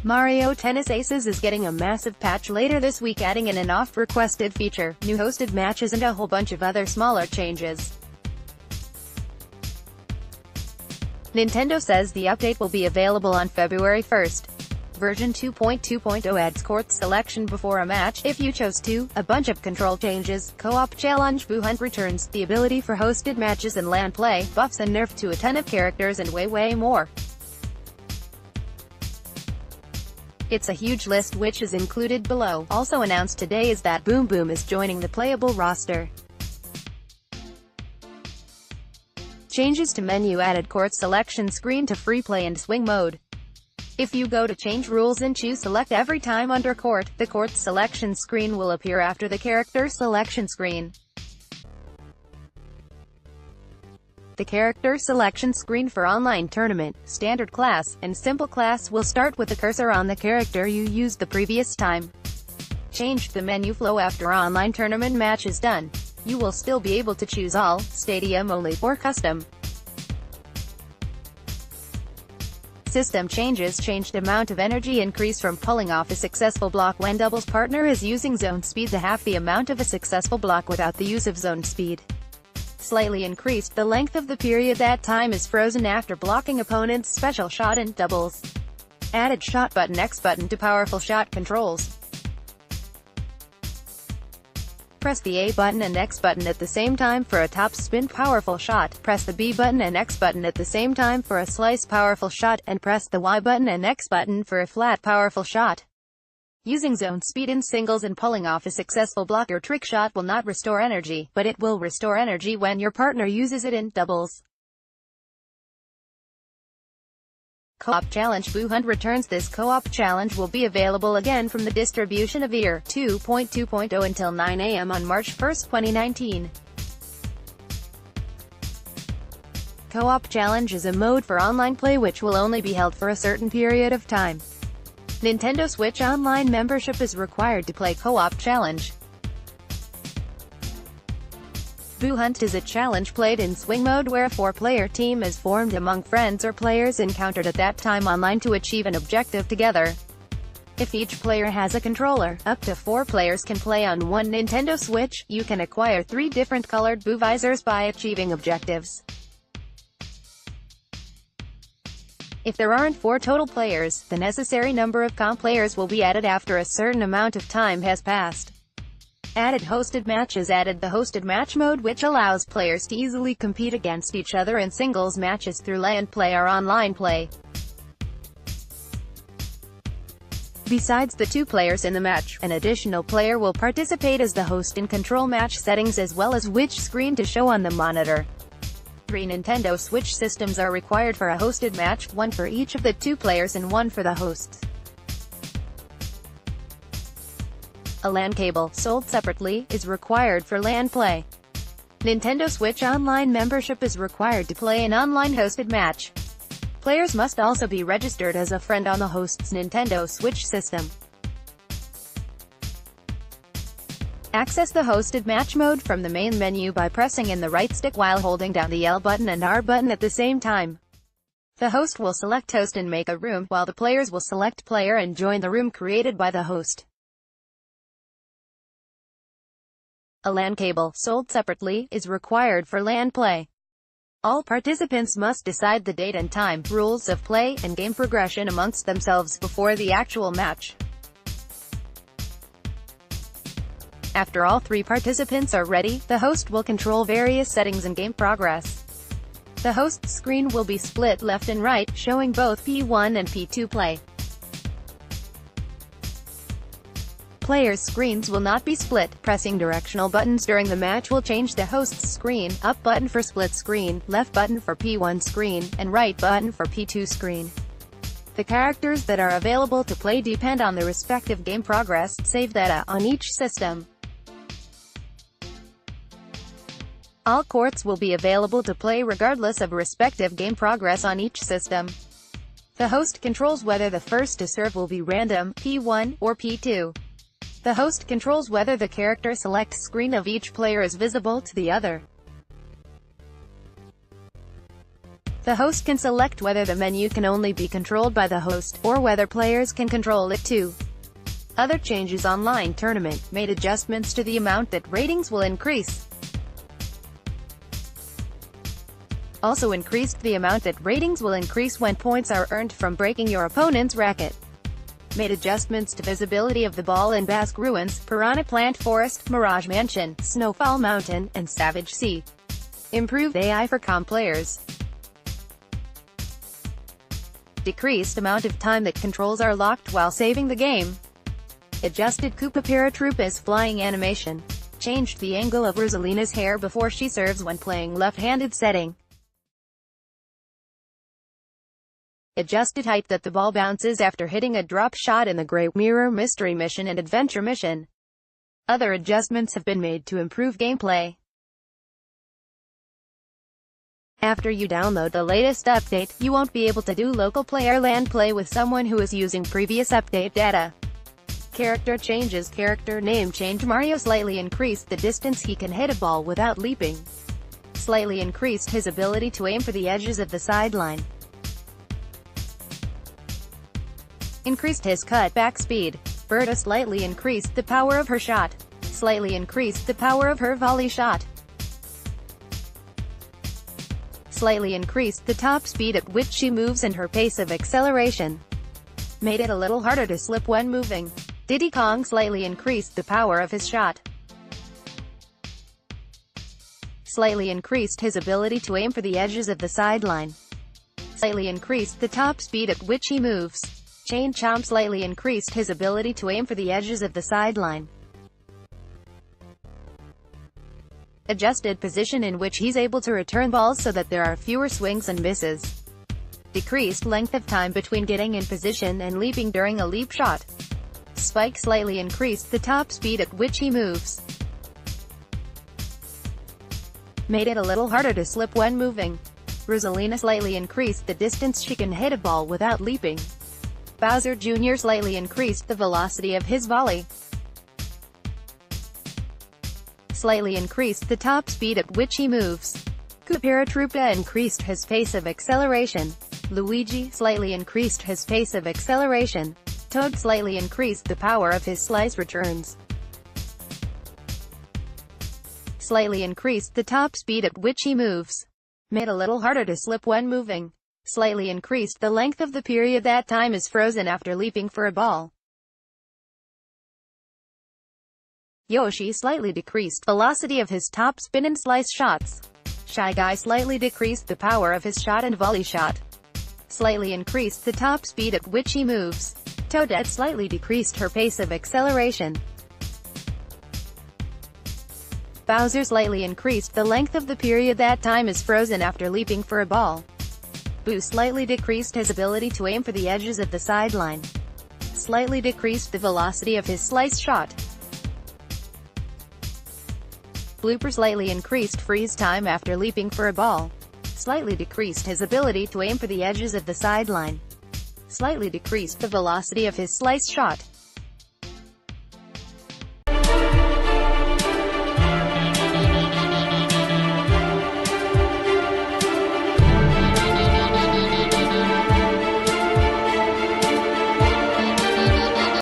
Mario Tennis Aces is getting a massive patch later this week, adding in an oft-requested feature, new hosted matches and a whole bunch of other smaller changes. Nintendo says the update will be available on February 1st. Version 2.2.0 adds court selection before a match, if you chose to, a bunch of control changes, co-op Challange Boo Hunt returns, the ability for hosted matches and LAN play, buffs and nerf to a ton of characters and way more. It's a huge list which is included below. Also announced today is that Boom Boom is joining the playable roster. Changes to menu added court selection screen to free play and swing mode. If you go to change rules and choose select every time under court, the court selection screen will appear after the character selection screen. The character selection screen for online tournament, standard class, and simple class will start with the cursor on the character you used the previous time. Change the menu flow after online tournament match is done. You will still be able to choose all, stadium only, or custom. System changes changed amount of energy increase from pulling off a successful block when doubles partner is using zone speed to half the amount of a successful block without the use of zone speed. Slightly increased the length of the period that time is frozen after blocking opponent's special shot in doubles. Added shot button X button to powerful shot controls. Press the A button and X button at the same time for a top spin powerful shot, press the B button and X button at the same time for a slice powerful shot, and press the Y button and X button for a flat powerful shot. Using zone speed in singles and pulling off a successful block or trick shot will not restore energy, but it will restore energy when your partner uses it in doubles. Co-op Challange Boo Hunt returns. This co-op challenge will be available again from the distribution of Year 2.2.0 until 9 AM on March 1, 2019. Co-op challenge is a mode for online play which will only be held for a certain period of time. Nintendo Switch Online membership is required to play co-op challenge. Boo Hunt is a challenge played in swing mode where a 4-player team is formed among friends or players encountered at that time online to achieve an objective together. If each player has a controller, up to 4 players can play on one Nintendo Switch. You can acquire 3 different colored Boo visors by achieving objectives. If there aren't 4 total players, the necessary number of comp players will be added after a certain amount of time has passed. Added hosted matches. Added the hosted match mode, which allows players to easily compete against each other in singles matches through LAN play or online play. Besides the 2 players in the match, an additional player will participate as the host in control match settings as well as which screen to show on the monitor. 3 Nintendo Switch systems are required for a hosted match, 1 for each of the 2 players and 1 for the hosts. A LAN cable, sold separately, is required for LAN play. Nintendo Switch Online membership is required to play an online hosted match. Players must also be registered as a friend on the host's Nintendo Switch system. Access the hosted match mode from the main menu by pressing in the right stick while holding down the L button and R button at the same time. The host will select host and make a room, while the players will select player and join the room created by the host. A LAN cable, sold separately, is required for LAN play. All participants must decide the date and time, rules of play, and game progression amongst themselves before the actual match. After all 3 participants are ready, the host will control various settings and game progress. The host screen will be split left and right, showing both P1 and P2 play. Players' screens will not be split. Pressing directional buttons during the match will change the host's screen, up button for split screen, left button for P1 screen, and right button for P2 screen. The characters that are available to play depend on the respective game progress, save data, on each system. All courts will be available to play regardless of respective game progress on each system. The host controls whether the first to serve will be random, P1, or P2. The host controls whether the character select screen of each player is visible to the other. The host can select whether the menu can only be controlled by the host, or whether players can control it too. Other changes: online tournament, made adjustments to the amount that ratings will increase. Also increased the amount that ratings will increase when points are earned from breaking your opponent's racket. Made adjustments to visibility of the ball in Basque Ruins, Piranha Plant Forest, Mirage Mansion, Snowfall Mountain, and Savage Sea. Improved AI for calm players. Decreased amount of time that controls are locked while saving the game. Adjusted Koopa Paratroopa's flying animation. Changed the angle of Rosalina's hair before she serves when playing left-handed setting. Adjusted height that the ball bounces after hitting a drop shot in the Grey Mirror Mystery Mission and Adventure Mission. Other adjustments have been made to improve gameplay. After you download the latest update, you won't be able to do local player LAN play with someone who is using previous update data. Character changes. Character name change. Mario slightly increased the distance he can hit a ball without leaping. Slightly increased his ability to aim for the edges of the sideline. Increased his cutback speed. Berta slightly increased the power of her shot. Slightly increased the power of her volley shot. Slightly increased the top speed at which she moves and her pace of acceleration. Made it a little harder to slip when moving. Diddy Kong slightly increased the power of his shot. Slightly increased his ability to aim for the edges of the sideline. Slightly increased the top speed at which he moves. Chain Chomp slightly increased his ability to aim for the edges of the sideline. Adjusted position in which he's able to return balls so that there are fewer swings and misses. Decreased length of time between getting in position and leaping during a leap shot. Spike slightly increased the top speed at which he moves. Made it a little harder to slip when moving. Rosalina slightly increased the distance she can hit a ball without leaping. Bowser Jr. slightly increased the velocity of his volley. Slightly increased the top speed at which he moves. Koopa Paratroopa increased his pace of acceleration. Luigi slightly increased his pace of acceleration. Toad slightly increased the power of his slice returns. Slightly increased the top speed at which he moves. Made a little harder to slip when moving. Slightly increased the length of the period that time is frozen after leaping for a ball. Yoshi slightly decreased velocity of his top spin and slice shots. Shy Guy slightly decreased the power of his shot and volley shot. Slightly increased the top speed at which he moves. Toadette slightly decreased her pace of acceleration. Bowser slightly increased the length of the period that time is frozen after leaping for a ball. Boo slightly decreased his ability to aim for the edges of the sideline. Slightly decreased the velocity of his slice shot. Blooper slightly increased freeze time after leaping for a ball. Slightly decreased his ability to aim for the edges of the sideline. Slightly decreased the velocity of his slice shot.